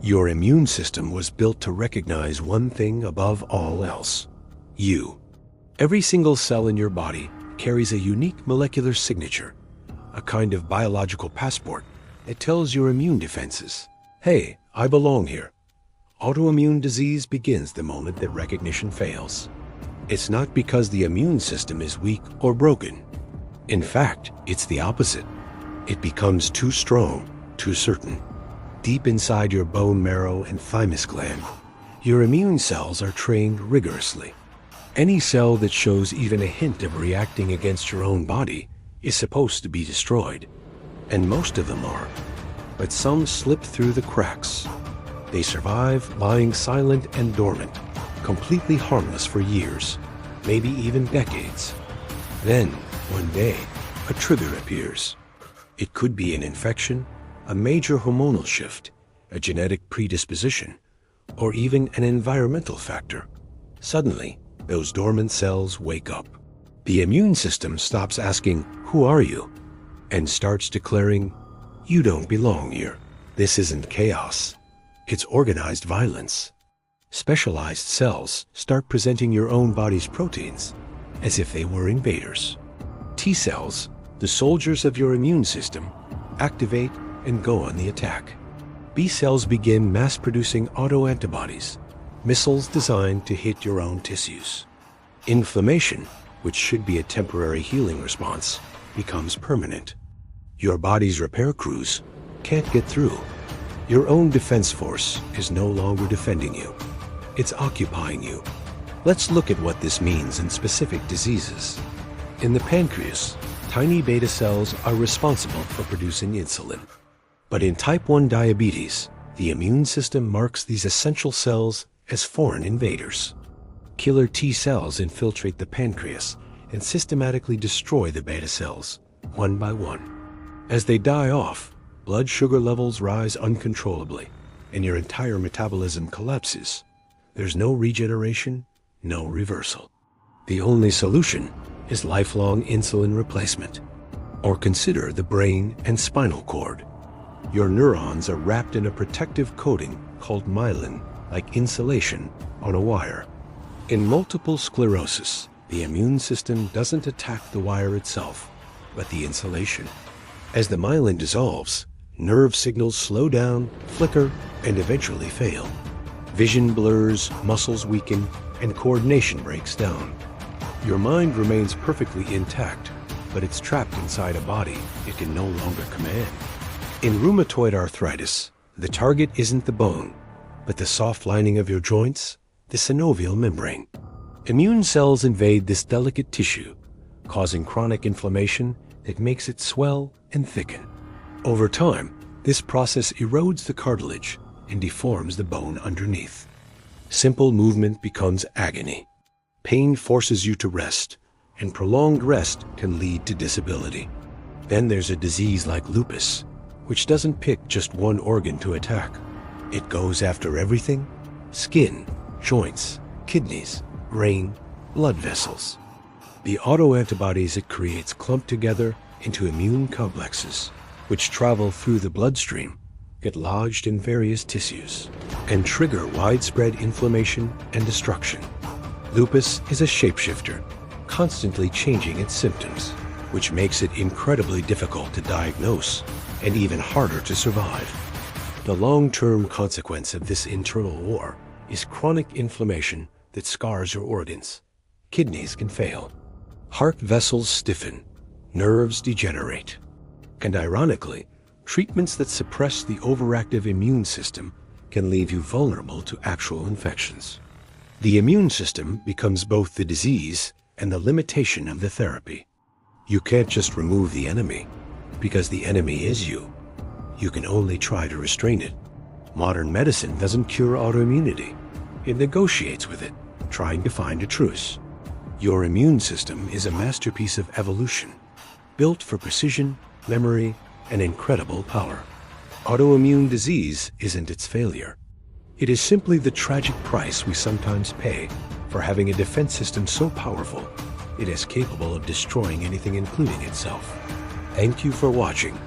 Your immune system was built to recognize one thing above all else: you. Every single cell in your body carries a unique molecular signature, a kind of biological passport that tells your immune defenses, "Hey, I belong here." Autoimmune disease begins the moment that recognition fails. It's not because the immune system is weak or broken. In fact, it's the opposite. It becomes too strong, too certain. Deep inside your bone marrow and thymus gland, your immune cells are trained rigorously. Any cell that shows even a hint of reacting against your own body is supposed to be destroyed. And most of them are. But some slip through the cracks. They survive lying silent and dormant, completely harmless for years, maybe even decades. Then, one day, a trigger appears. It could be an infection, a major hormonal shift, a genetic predisposition, or even an environmental factor. Suddenly, those dormant cells wake up. The immune system stops asking, "Who are you?" and starts declaring, "You don't belong here. This isn't chaos. It's organized violence." Specialized cells start presenting your own body's proteins as if they were invaders. T cells, the soldiers of your immune system, activate and go on the attack. B cells begin mass-producing autoantibodies, missiles designed to hit your own tissues. Inflammation, which should be a temporary healing response, becomes permanent. Your body's repair crews can't get through. Your own defense force is no longer defending you. It's occupying you. Let's look at what this means in specific diseases. In the pancreas, tiny beta cells are responsible for producing insulin. But in type 1 diabetes, the immune system marks these essential cells as foreign invaders. Killer T cells infiltrate the pancreas and systematically destroy the beta cells, one by one. As they die off, blood sugar levels rise uncontrollably, and your entire metabolism collapses. There's no regeneration, no reversal. The only solution is lifelong insulin replacement. Or consider the brain and spinal cord. Your neurons are wrapped in a protective coating called myelin, like insulation on a wire. In multiple sclerosis, the immune system doesn't attack the wire itself, but the insulation. As the myelin dissolves, nerve signals slow down, flicker, and eventually fail. Vision blurs, muscles weaken, and coordination breaks down. Your mind remains perfectly intact, but it's trapped inside a body it can no longer command. In rheumatoid arthritis, the target isn't the bone, but the soft lining of your joints, the synovial membrane. Immune cells invade this delicate tissue, causing chronic inflammation that makes it swell and thicken. Over time, this process erodes the cartilage and deforms the bone underneath. Simple movement becomes agony. Pain forces you to rest, and prolonged rest can lead to disability. Then there's a disease like lupus, which doesn't pick just one organ to attack. It goes after everything: skin, joints, kidneys, brain, blood vessels. The autoantibodies it creates clump together into immune complexes, which travel through the bloodstream, get lodged in various tissues, and trigger widespread inflammation and destruction. Lupus is a shapeshifter, constantly changing its symptoms, which makes it incredibly difficult to diagnose and even harder to survive. The long-term consequence of this internal war is chronic inflammation that scars your organs. Kidneys can fail, heart vessels stiffen, nerves degenerate. And ironically, treatments that suppress the overactive immune system can leave you vulnerable to actual infections. The immune system becomes both the disease and the limitation of the therapy. You can't just remove the enemy, because the enemy is you. You can only try to restrain it. Modern medicine doesn't cure autoimmunity. It negotiates with it, trying to find a truce. Your immune system is a masterpiece of evolution, built for precision, memory, and incredible power. Autoimmune disease isn't its failure. It is simply the tragic price we sometimes pay for having a defense system so powerful it is capable of destroying anything including itself. Thank you for watching.